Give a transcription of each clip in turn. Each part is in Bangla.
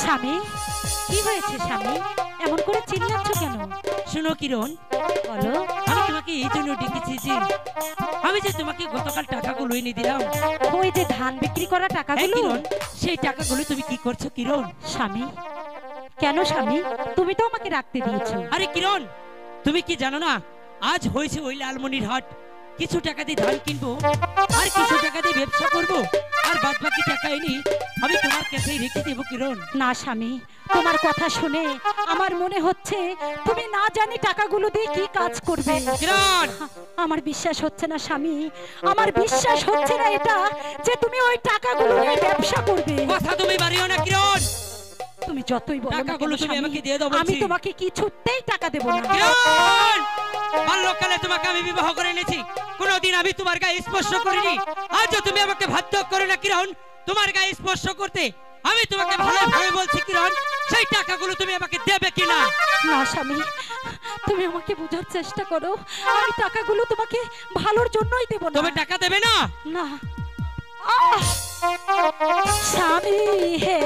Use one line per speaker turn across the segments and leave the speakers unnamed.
স্বামী, কি হয়েছে স্বামী? এমন করে চিল্লাচ্ছ কেন?
শোনো কিরণ,
বলো।
আমি তোমাকে এই জন্য ডেকেছি যে আমি যে তোমাকে গতকাল টাকাগুলো এনে দিলাম,
ওই যে ধান বিক্রি করা টাকাগুলো।
কিরণ, সেই টাকাগুলো তুমি কি করছো কিরণ?
স্বামী, কেন স্বামী? তুমি তো আমাকে রাখতে দিয়েছো।
আরে কিরণ, তুমি কি জানো না আজ হয়েছে ওই লালমনির হাট, কিছু টাকা দিয়ে ধান কিনবো আর কিছু টাকা দিয়ে ব্যবসা করবো, আর বাদ বাকি টাকা এনে আমি তোমার কাছেই রেখে দেবো কিরণ।
না স্বামী, তোমার কথা শুনে আমার মনে হচ্ছে তুমি না জানি টাকাগুলো দিয়ে কি কাজ করবে।
কিরণ,
আমার বিশ্বাস হচ্ছে না স্বামী, আমার বিশ্বাস হচ্ছে না এটা যে তুমি ওই টাকাগুলো নিয়ে ব্যবসা করবে।
কথা তুমি বাড়িও না কিরণ,
তুমি যতই বলো না
টাকাগুলো
কেন
তুমি
স্বামী,
আমাকে দিয়ে দাও বলছি।
আমি তোমাকে কিছুতেই টাকা দেব না।
কিরণ, বাল্যকালে তোমাকে আমি বিবাহ করে এনেছি, কোনোদিন আমি তোমার গায়ে স্পর্শ করিনি, আজও তুমি আমাকে বাধ্য করো না কিরণ তোমার গায়ে স্পর্শ করতে। আমি তোমাকে ভালোভাবে বলছি কিরণ, সেই টাকাগুলো তুমি আমাকে দেবে কিনা?
না স্বামী, তুমি আমাকে বোঝার চেষ্টা করো, আমি টাকাগুলো তোমাকে ভালোর জন্যই দেব না।
তুমি টাকা দেবে না?
না স্বামী হে,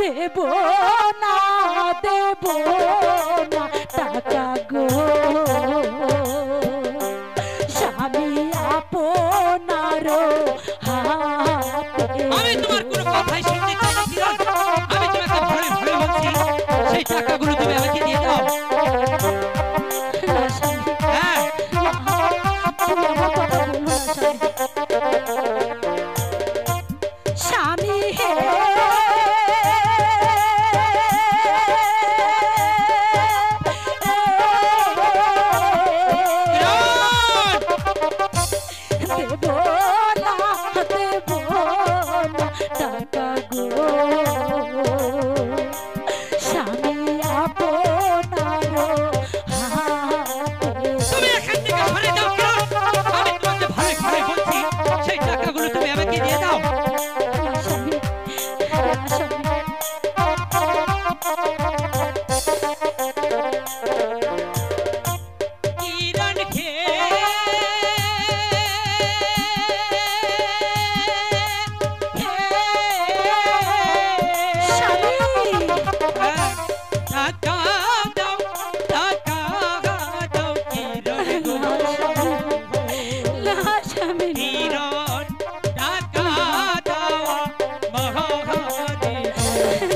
দেব না দেব না টাকা গো স্বামী আপনার হাতে।
আমি তোমার কোনো কথাই শুনতে চাই না কিরণ, আমি তোমাকে ভালোভাবে বলছি সেই টাকাগুলো তুমি আমাকে দিয়ে দাও।
না স্বামী,
হ্যাঁ,
তুমি আমার কথা বলো না স্বামী। স্বামী হে, দেব না দেব না টাকা গো স্বামী আপনার হাতে।
তুমি এখান থেকে সরে যাও কিরণ, আমি তোমাকে ভালোভাবে বলছি সেই টাকাগুলো তুমি আমাকে দিয়ে দাও।
না স্বামী, না স্বামী।
কিরণ খেয়ে টাকা দাও, টাকা দাও কিরণ গো,
না স্বামী,
কিরণ টাকা দাও মহারানী।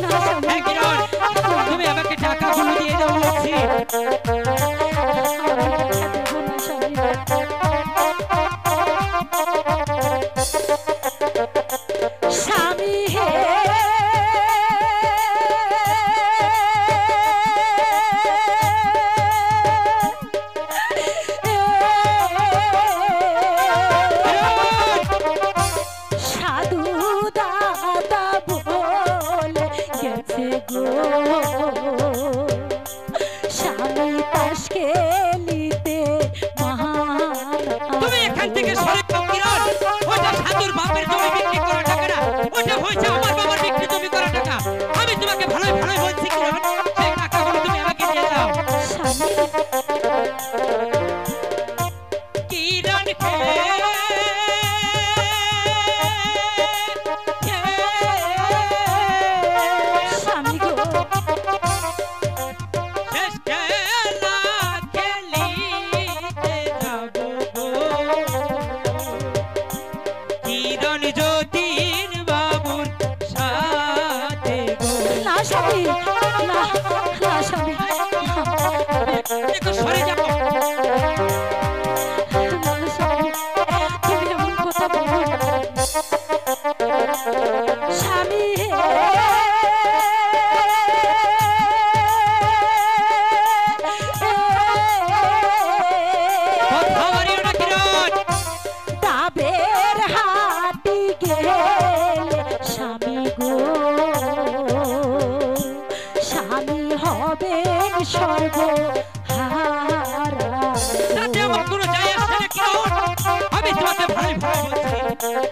না স্বামী।
হ্যাঁ কিরণ, তুমি আমাকে টাকাগুলো দিয়ে দাও বলছি।
স্বামী হে, সাধু দাদা বলে গেছে গো স্বামী তাস খেলিতে
তুমি এখান থেকে সরে যাও কিরণ, ওটা সাধুর বাপের জমি বিক্রি করা টাকা না, ওটা হয়েছে আমার বাবার বিক্রি জমি করা টাকা। আমি তোমাকে ভালোই বলছি কিরণ, সেই টাকাগুলো তুমি আমাকে দিয়ে দাও।
স্বামী,
কিরণ খেয়ে
স্বামী গো
শেষ খেলা খেলিতে যাবো গো, কিরণ যতীন বাবুর সাথে গো।
না স্বামী, না না স্বামী,
দেখো সরে যাবো।
না স্বামী, তুমি এমন কথা বলো না। স্বামী হে,
কথা বাড়িও না কিরণ,
ডাবের হাটি গেলে স্বামী গো স্বামী হবেন সর্বহারা।
তাতে আমার কোনো যায় আসে না কিরণ, আমি তোমাকে ভালোই বলছি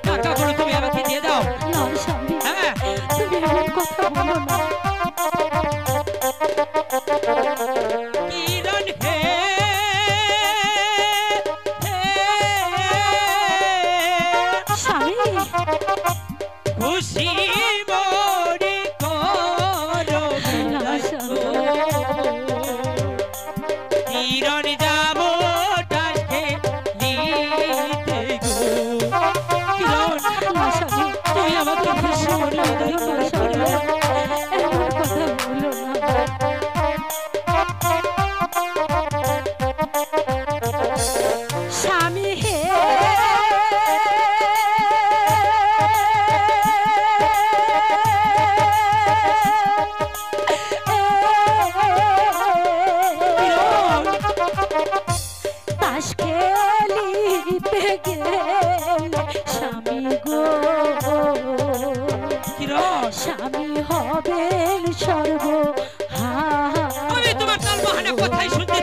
টাকাগুলো তুমি আমাকে দিয়ে দাও।
না স্বামী,
হ্যাঁ,
তুমি এমন কথা বলো না।
কথাই শুনতে